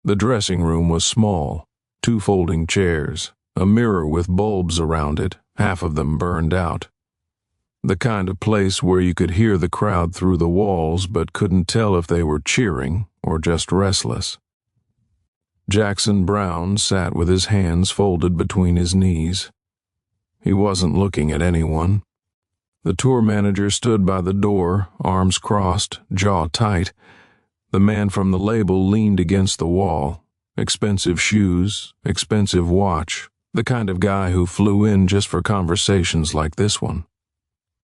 The dressing room was small, 2 folding chairs, a mirror with bulbs around it, half of them burned out. The kind of place where you could hear the crowd through the walls but couldn't tell if they were cheering or just restless. Jackson Browne sat with his hands folded between his knees. He wasn't looking at anyone. The tour manager stood by the door, arms crossed, jaw tight. The man from the label leaned against the wall. Expensive shoes, expensive watch, the kind of guy who flew in just for conversations like this one.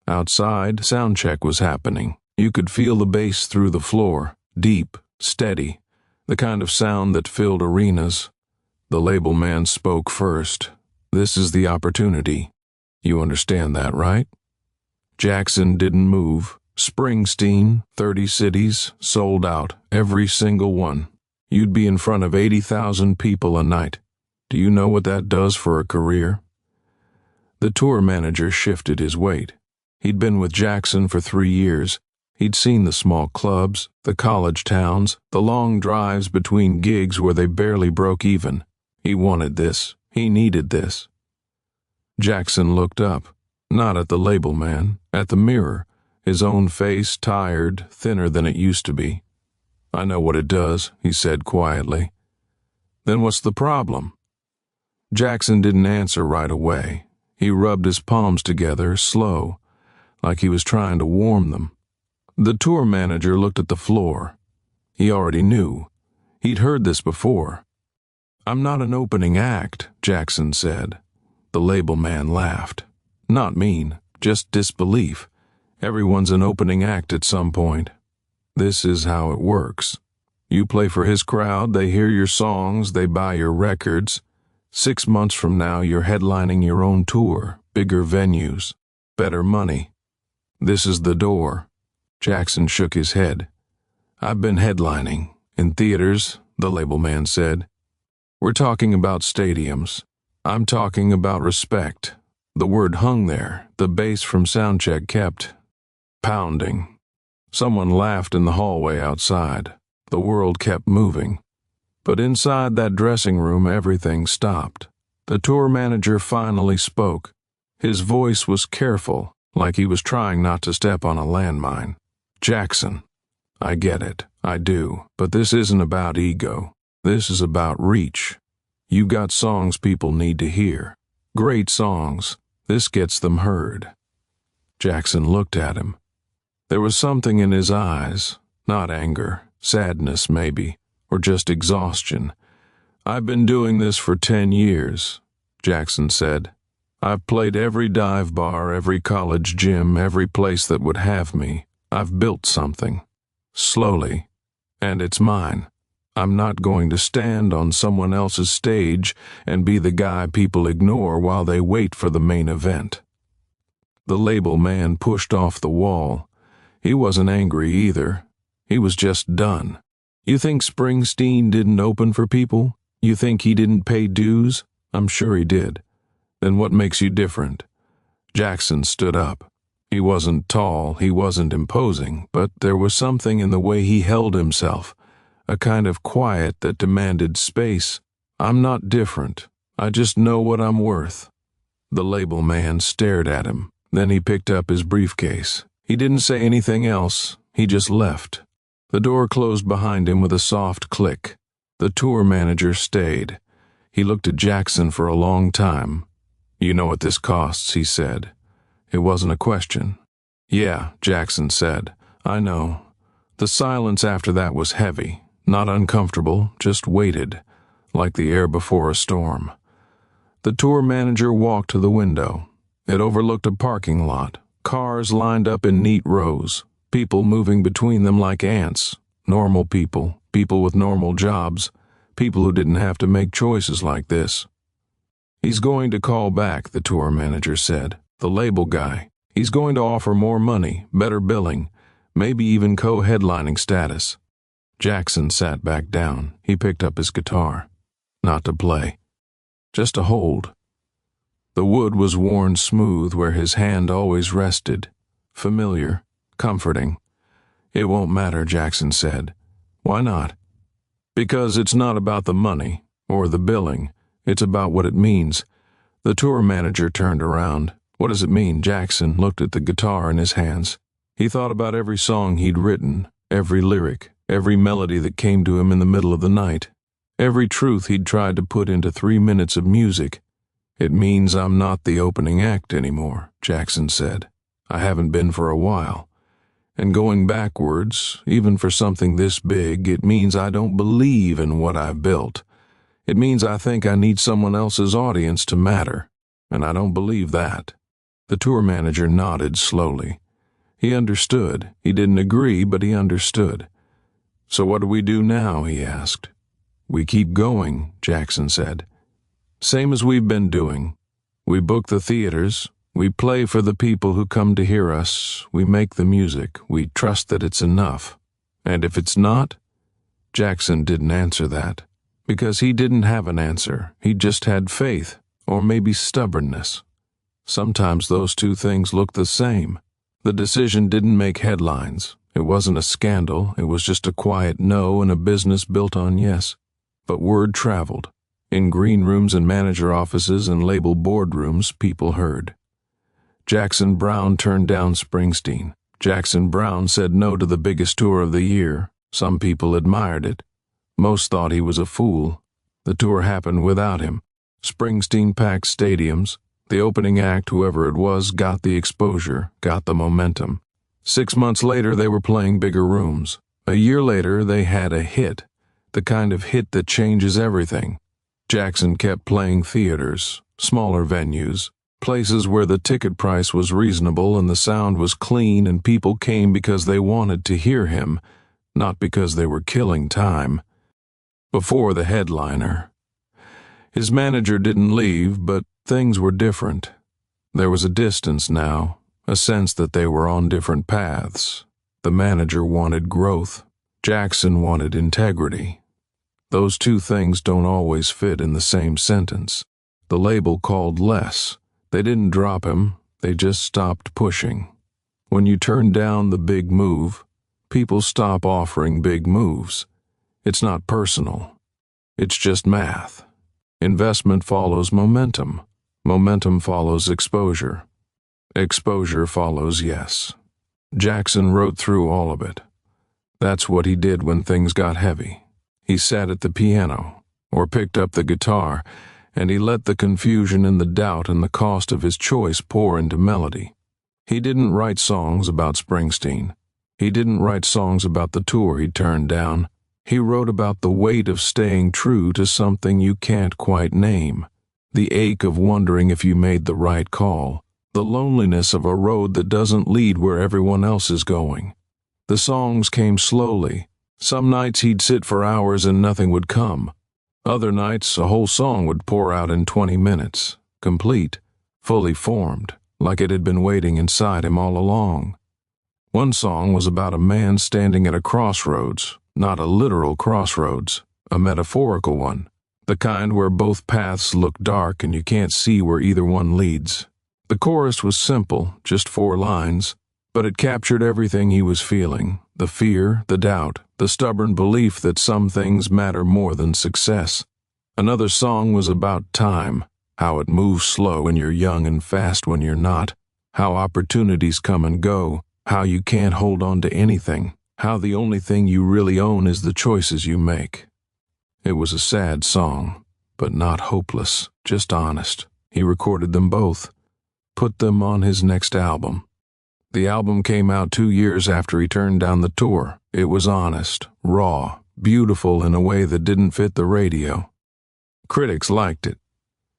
Outside, sound check was happening. You could feel the bass through the floor, deep, steady, the kind of sound that filled arenas. The label man spoke first. "This is the opportunity. You understand that, right?" Jackson didn't move. Springsteen, 30 cities, sold out, every single one. You'd be in front of 80,000 people a night. Do you know what that does for a career? The tour manager shifted his weight. He'd been with Jackson for 3 years. He'd seen the small clubs, the college towns, the long drives between gigs where they barely broke even. He wanted this. He needed this. Jackson looked up, not at the label man, at the mirror, his own face tired, thinner than it used to be. "I know what it does," he said quietly. "Then what's the problem?" Jackson didn't answer right away. He rubbed his palms together, slow, like he was trying to warm them. The tour manager looked at the floor. He already knew. He'd heard this before. "I'm not an opening act," Jackson said. The label man laughed. Not mean, just disbelief. Everyone's an opening act at some point. This is how it works. You play for his crowd, they hear your songs, they buy your records. 6 months from now, you're headlining your own tour, bigger venues, better money. This is the door. Jackson shook his head. "I've been headlining, in theaters," the label man said. "We're talking about stadiums. I'm talking about respect." The word hung there, the bass from soundcheck kept pounding. Someone laughed in the hallway outside. The world kept moving. But inside that dressing room, everything stopped. The tour manager finally spoke. His voice was careful, like he was trying not to step on a landmine. "Jackson, I get it, I do, but this isn't about ego. This is about reach. You got songs people need to hear. Great songs. This gets them heard." Jackson looked at him. There was something in his eyes, not anger, sadness maybe, or just exhaustion. "I've been doing this for 10 years, Jackson said. "I've played every dive bar, every college gym, every place that would have me. I've built something. Slowly. And it's mine. I'm not going to stand on someone else's stage and be the guy people ignore while they wait for the main event." The label man pushed off the wall. He wasn't angry either. He was just done. "You think Springsteen didn't open for people? You think he didn't pay dues? I'm sure he did. Then what makes you different?" Jackson stood up. He wasn't tall, he wasn't imposing, but there was something in the way he held himself, a kind of quiet that demanded space. "I'm not different. I just know what I'm worth." The label man stared at him. Then he picked up his briefcase. He didn't say anything else. He just left. The door closed behind him with a soft click. The tour manager stayed. He looked at Jackson for a long time. "You know what this costs," he said. It wasn't a question. "Yeah," Jackson said. "I know." The silence after that was heavy, not uncomfortable, just weighted, like the air before a storm. The tour manager walked to the window. It overlooked a parking lot, cars lined up in neat rows, people moving between them like ants, normal people, people with normal jobs, people who didn't have to make choices like this. "He's going to call back," the tour manager said. "The label guy. He's going to offer more money, better billing, maybe even co-headlining status." Jackson sat back down. He picked up his guitar. Not to play. Just to hold. The wood was worn smooth where his hand always rested. Familiar. Comforting. "It won't matter," Jackson said. "Why not?" Because it's not about the money or the billing. It's about what it means. The tour manager turned around. What does it mean? Jackson looked at the guitar in his hands. He thought about every song he'd written, every lyric, every melody that came to him in the middle of the night, every truth he'd tried to put into 3 minutes of music. It means I'm not the opening act anymore, Jackson said. I haven't been for a while. And going backwards, even for something this big, it means I don't believe in what I've built. It means I think I need someone else's audience to matter, and I don't believe that. The tour manager nodded slowly. He understood. He didn't agree, but he understood. So what do we do now? He asked. We keep going, Jackson said. Same as we've been doing. We book the theaters. We play for the people who come to hear us. We make the music. We trust that it's enough. And if it's not? Jackson didn't answer that, because he didn't have an answer. He just had faith, or maybe stubbornness. Sometimes those two things look the same. The decision didn't make headlines. It wasn't a scandal. It was just a quiet no in a business built on yes. But word traveled. In green rooms and manager offices and label boardrooms, people heard. Jackson Browne turned down Springsteen. Jackson Browne said no to the biggest tour of the year. Some people admired it. Most thought he was a fool. The tour happened without him. Springsteen packed stadiums. The opening act, whoever it was, got the exposure, got the momentum. 6 months later, they were playing bigger rooms. A year later, they had a hit, the kind of hit that changes everything. Jackson kept playing theaters, smaller venues, places where the ticket price was reasonable and the sound was clean and people came because they wanted to hear him, not because they were killing time. Before the headliner. His manager didn't leave, but things were different. There was a distance now, a sense that they were on different paths. The manager wanted growth. Jackson wanted integrity. Those two things don't always fit in the same sentence. The label called less. They didn't drop him, they just stopped pushing. When you turn down the big move, people stop offering big moves. It's not personal. It's just math. Investment follows momentum. Momentum follows exposure. Exposure follows yes. Jackson wrote through all of it. That's what he did when things got heavy. He sat at the piano, or picked up the guitar, and he let the confusion and the doubt and the cost of his choice pour into melody. He didn't write songs about Springsteen. He didn't write songs about the tour he turned down. He wrote about the weight of staying true to something you can't quite name, the ache of wondering if you made the right call, the loneliness of a road that doesn't lead where everyone else is going. The songs came slowly. Some nights he'd sit for hours and nothing would come. Other nights, a whole song would pour out in 20 minutes, complete, fully formed, like it had been waiting inside him all along. One song was about a man standing at a crossroads, not a literal crossroads, a metaphorical one, the kind where both paths look dark and you can't see where either one leads. The chorus was simple, just 4 lines, but it captured everything he was feeling, the fear, the doubt, the stubborn belief that some things matter more than success. Another song was about time, how it moves slow when you're young and fast when you're not, how opportunities come and go, how you can't hold on to anything, how the only thing you really own is the choices you make. It was a sad song, but not hopeless, just honest. He recorded them both, put them on his next album. The album came out 2 years after he turned down the tour. It was honest, raw, beautiful in a way that didn't fit the radio. Critics liked it.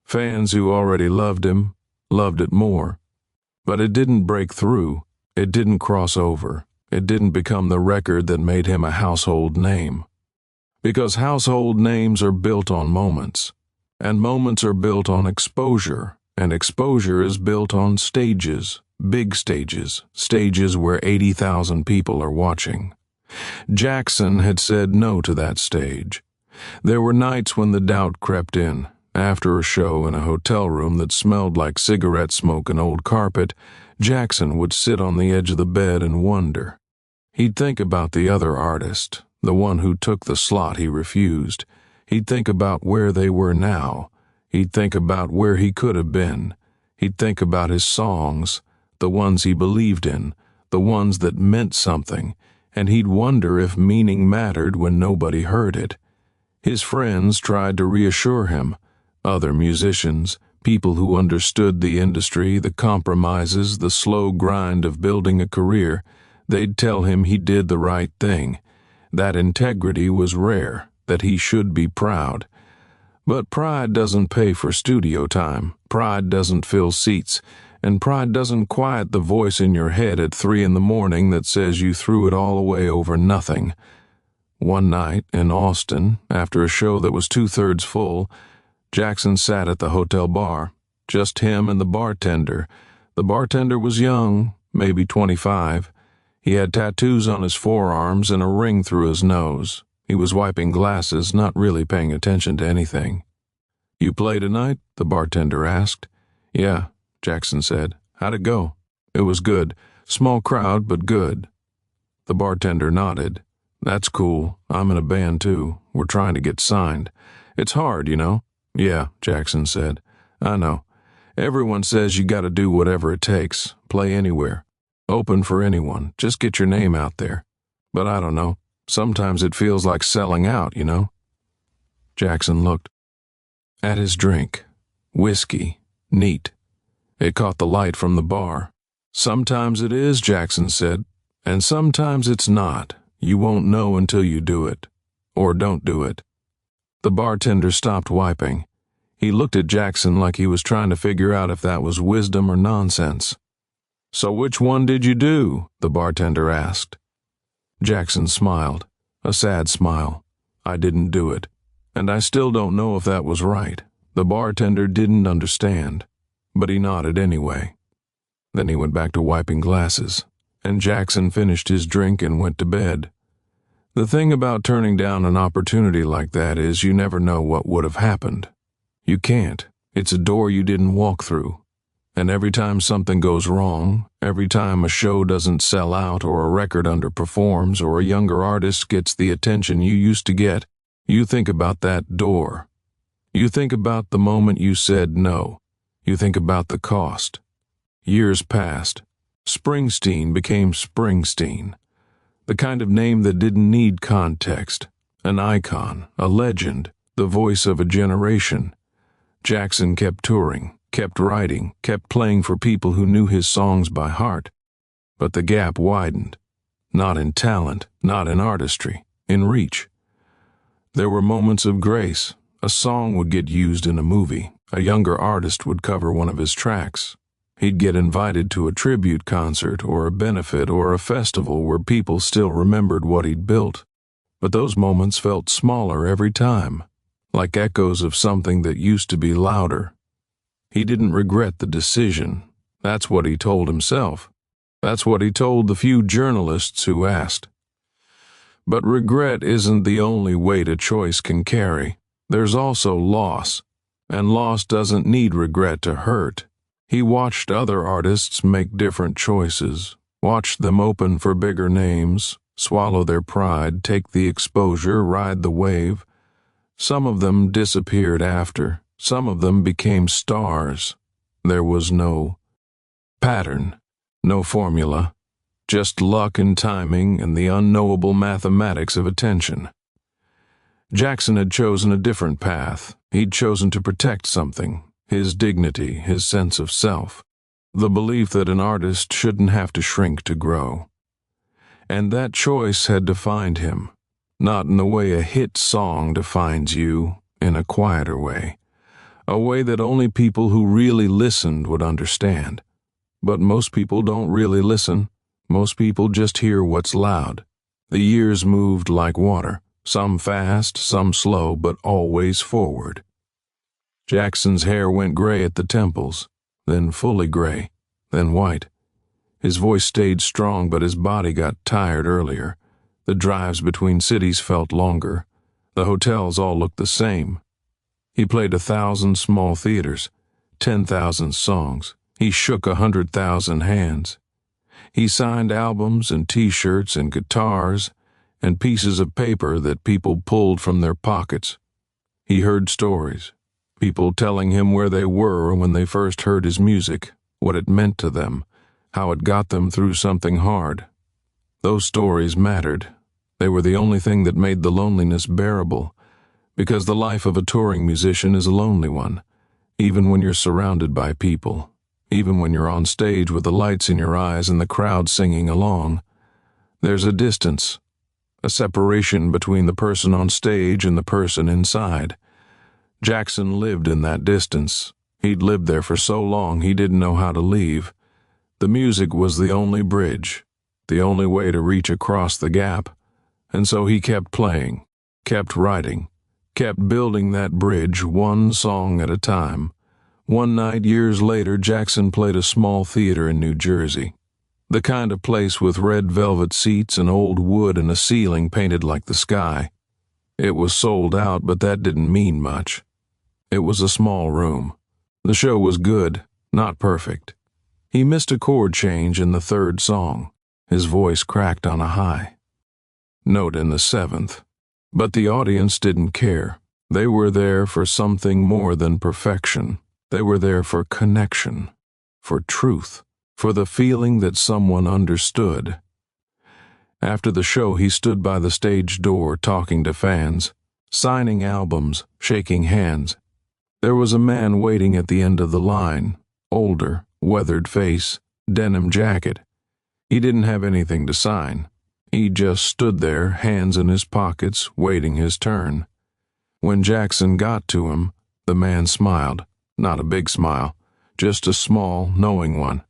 Fans who already loved him loved it more. But it didn't break through. It didn't cross over. It didn't become the record that made him a household name. Because household names are built on moments, and moments are built on exposure, and exposure is built on stages, big stages, stages where 80,000 people are watching. Jackson had said no to that stage. There were nights when the doubt crept in. After a show in a hotel room that smelled like cigarette smoke and old carpet, Jackson would sit on the edge of the bed and wonder. He'd think about the other artist, the one who took the slot he refused. He'd think about where they were now. He'd think about where he could have been. He'd think about his songs, the ones he believed in, the ones that meant something, and he'd wonder if meaning mattered when nobody heard it. His friends tried to reassure him, other musicians, people who understood the industry, the compromises, the slow grind of building a career. They'd tell him he did the right thing, that integrity was rare, that he should be proud. But pride doesn't pay for studio time, pride doesn't fill seats, and pride doesn't quiet the voice in your head at 3 a.m. that says you threw it all away over nothing. One night in Austin, after a show that was 2/3 full, Jackson sat at the hotel bar, just him and the bartender. The bartender was young, maybe 25. He had tattoos on his forearms and a ring through his nose. He was wiping glasses, not really paying attention to anything. "You play tonight?" the bartender asked. "Yeah," Jackson said. "How'd it go?" "It was good. Small crowd, but good." The bartender nodded. "That's cool. I'm in a band too. We're trying to get signed. It's hard, you know." "Yeah," Jackson said. "I know. Everyone says you gotta do whatever it takes. Play anywhere. Open for anyone. Just get your name out there. But I don't know. Sometimes it feels like selling out, you know?" Jackson looked at his drink. Whiskey. Neat. It caught the light from the bar. "Sometimes it is," Jackson said. "And sometimes it's not. You won't know until you do it. Or don't do it." The bartender stopped wiping. He looked at Jackson like he was trying to figure out if that was wisdom or nonsense. "So which one did you do?" the bartender asked. Jackson smiled, a sad smile. "I didn't do it. And I still don't know if that was right." The bartender didn't understand, but he nodded anyway. Then he went back to wiping glasses, and Jackson finished his drink and went to bed. The thing about turning down an opportunity like that is you never know what would have happened. You can't. It's a door you didn't walk through. And every time something goes wrong, every time a show doesn't sell out or a record underperforms or a younger artist gets the attention you used to get, you think about that door. You think about the moment you said no. You think about the cost. Years passed. Springsteen became Springsteen. The kind of name that didn't need context. An icon, a legend, the voice of a generation. Jackson kept touring, kept writing, kept playing for people who knew his songs by heart. But the gap widened. Not in talent, not in artistry, in reach. There were moments of grace. A song would get used in a movie. A younger artist would cover one of his tracks. He'd get invited to a tribute concert or a benefit or a festival where people still remembered what he'd built. But those moments felt smaller every time, like echoes of something that used to be louder. He didn't regret the decision. That's what he told himself. That's what he told the few journalists who asked. But regret isn't the only weight a choice can carry. There's also loss, and loss doesn't need regret to hurt. He watched other artists make different choices, watched them open for bigger names, swallow their pride, take the exposure, ride the wave. Some of them disappeared after. Some of them became stars. There was no pattern, no formula, just luck and timing and the unknowable mathematics of attention. Jackson had chosen a different path. He'd chosen to protect something, his dignity, his sense of self, the belief that an artist shouldn't have to shrink to grow. And that choice had defined him, not in the way a hit song defines you, in a quieter way, a way that only people who really listened would understand. But most people don't really listen. Most people just hear what's loud. The years moved like water. Some fast, some slow, but always forward. Jackson's hair went gray at the temples, then fully gray, then white. His voice stayed strong, but his body got tired earlier. The drives between cities felt longer. The hotels all looked the same. He played 1,000 small theaters, 10,000 songs. He shook 100,000 hands. He signed albums and T-shirts and guitars, and pieces of paper that people pulled from their pockets. He heard stories, people telling him where they were when they first heard his music, what it meant to them, how it got them through something hard. Those stories mattered. They were the only thing that made the loneliness bearable, because the life of a touring musician is a lonely one, even when you're surrounded by people, even when you're on stage with the lights in your eyes and the crowd singing along. There's a distance, a separation between the person on stage and the person inside. Jackson lived in that distance. He'd lived there for so long he didn't know how to leave. The music was the only bridge, the only way to reach across the gap, and so he kept playing, kept writing, kept building that bridge one song at a time. One night years later, Jackson played a small theater in New Jersey, the kind of place with red velvet seats and old wood and a ceiling painted like the sky. It was sold out, but that didn't mean much. It was a small room. The show was good, not perfect. He missed a chord change in the third song. His voice cracked on a high note in the seventh. But the audience didn't care. They were there for something more than perfection. They were there for connection, for truth, for the feeling that someone understood. After the show, he stood by the stage door talking to fans, signing albums, shaking hands. There was a man waiting at the end of the line, older, weathered face, denim jacket. He didn't have anything to sign. He just stood there, hands in his pockets, waiting his turn. When Jackson got to him, the man smiled. Not a big smile, just a small, knowing one.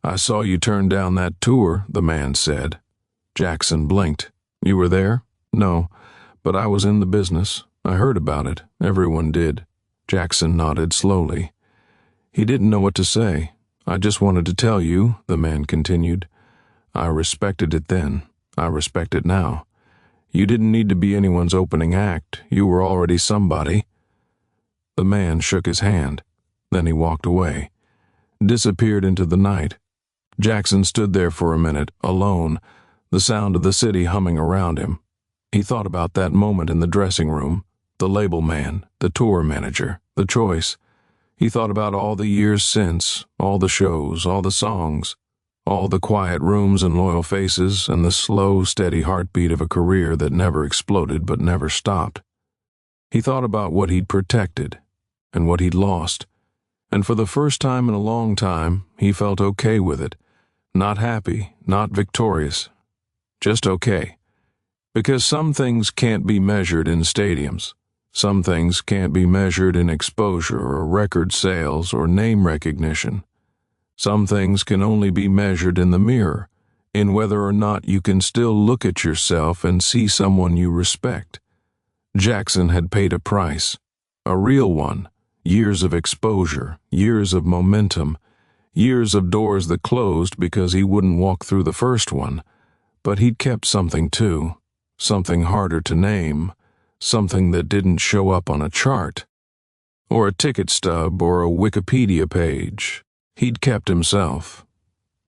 "I saw you turn down that tour," the man said. Jackson blinked. "You were there?" "No, but I was in the business. I heard about it. Everyone did." Jackson nodded slowly. He didn't know what to say. "I just wanted to tell you," the man continued. "I respected it then. I respect it now. You didn't need to be anyone's opening act. You were already somebody." The man shook his hand. Then he walked away, disappeared into the night. Jackson stood there for a minute, alone, the sound of the city humming around him. He thought about that moment in the dressing room, the label man, the tour manager, the choice. He thought about all the years since, all the shows, all the songs, all the quiet rooms and loyal faces, and the slow, steady heartbeat of a career that never exploded but never stopped. He thought about what he'd protected and what he'd lost, and for the first time in a long time, he felt okay with it. Not happy, not victorious, just okay. Because some things can't be measured in stadiums. Some things can't be measured in exposure or record sales or name recognition. Some things can only be measured in the mirror, in whether or not you can still look at yourself and see someone you respect. Jackson had paid a price, a real one, years of exposure, years of momentum, years of doors that closed because he wouldn't walk through the first one. But he'd kept something too, something harder to name, something that didn't show up on a chart, or a ticket stub or a Wikipedia page. He'd kept himself.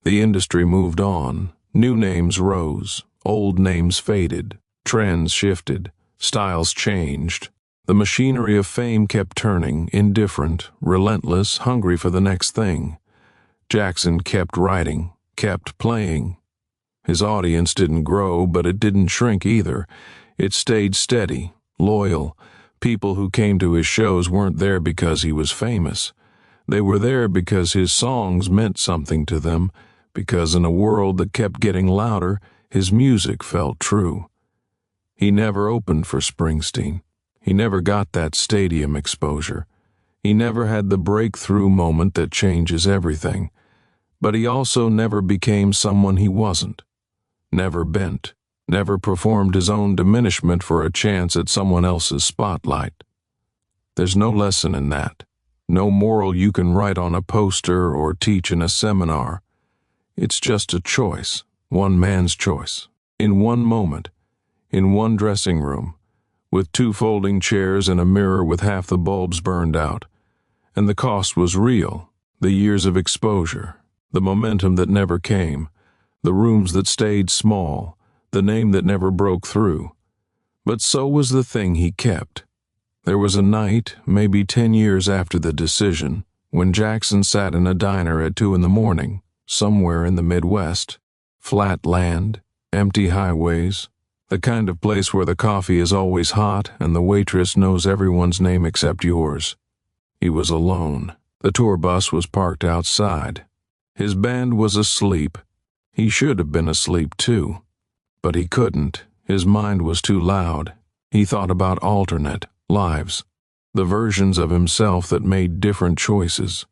The industry moved on. New names rose. Old names faded. Trends shifted. Styles changed. The machinery of fame kept turning, indifferent, relentless, hungry for the next thing. Jackson kept writing, kept playing. His audience didn't grow, but it didn't shrink either. It stayed steady, loyal. People who came to his shows weren't there because he was famous. They were there because his songs meant something to them, because in a world that kept getting louder, his music felt true. He never opened for Springsteen. He never got that stadium exposure. He never had the breakthrough moment that changes everything. But he also never became someone he wasn't. Never bent. Never performed his own diminishment for a chance at someone else's spotlight. There's no lesson in that. No moral you can write on a poster or teach in a seminar. It's just a choice, one man's choice, in one moment, in one dressing room, with 2 folding chairs and a mirror with half the bulbs burned out. And the cost was real, the years of exposure, the momentum that never came, the rooms that stayed small, the name that never broke through. But so was the thing he kept. There was a night, maybe 10 years after the decision, when Jackson sat in a diner at 2 in the morning, somewhere in the Midwest. Flat land, empty highways, the kind of place where the coffee is always hot and the waitress knows everyone's name except yours. He was alone. The tour bus was parked outside. His band was asleep. He should have been asleep too. But he couldn't. His mind was too loud. He thought about alternate lives, the versions of himself that made different choices.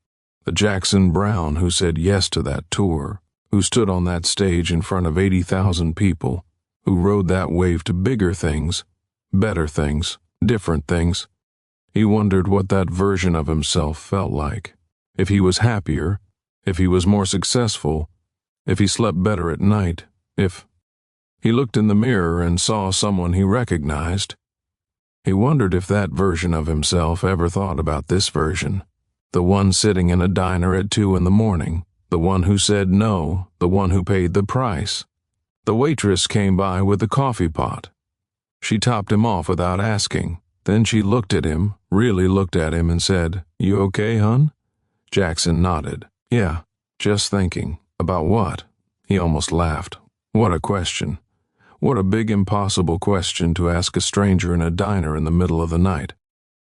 The Jackson Browne who said yes to that tour, who stood on that stage in front of 80,000 people, who rode that wave to bigger things, better things, different things. He wondered what that version of himself felt like. If he was happier, if he was more successful, if he slept better at night, if... He looked in the mirror and saw someone he recognized. He wondered if that version of himself ever thought about this version. The one sitting in a diner at 2 in the morning, the one who said no, the one who paid the price. The waitress came by with the coffee pot. She topped him off without asking. Then she looked at him, really looked at him and said, "You okay, hun?" Jackson nodded. "Yeah, just thinking." "About what?" He almost laughed. What a question. What a big impossible question to ask a stranger in a diner in the middle of the night.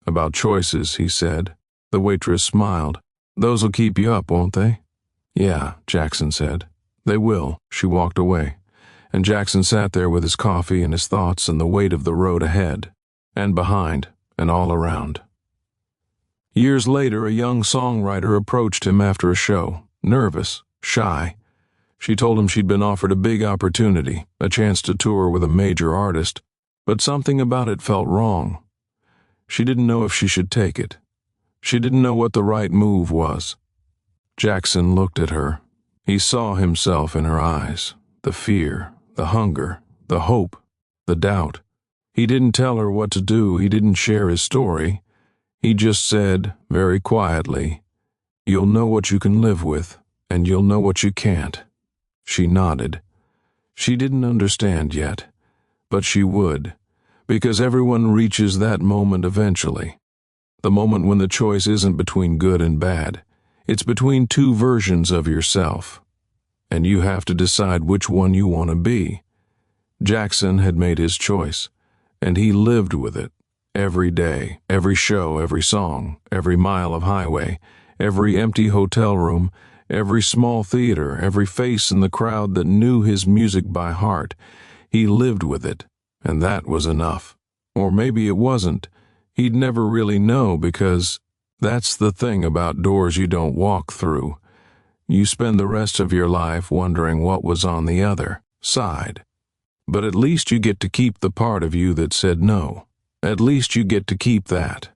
"About choices," he said. The waitress smiled. "Those'll keep you up, won't they?" "Yeah," Jackson said. "They will." She walked away, and Jackson sat there with his coffee and his thoughts and the weight of the road ahead, and behind, and all around. Years later, a young songwriter approached him after a show, nervous, shy. She told him she'd been offered a big opportunity, a chance to tour with a major artist, but something about it felt wrong. She didn't know if she should take it. She didn't know what the right move was. Jackson looked at her. He saw himself in her eyes, the fear, the hunger, the hope, the doubt. He didn't tell her what to do. He didn't share his story. He just said, very quietly, "You'll know what you can live with, and you'll know what you can't." She nodded. She didn't understand yet, but she would, because everyone reaches that moment eventually. The moment when the choice isn't between good and bad. It's between two versions of yourself, and you have to decide which one you want to be. Jackson had made his choice, and he lived with it. Every day, every show, every song, every mile of highway, every empty hotel room, every small theater, every face in the crowd that knew his music by heart. He lived with it, and that was enough. Or maybe it wasn't. He'd never really know, because that's the thing about doors you don't walk through. You spend the rest of your life wondering what was on the other side. But at least you get to keep the part of you that said no. At least you get to keep that.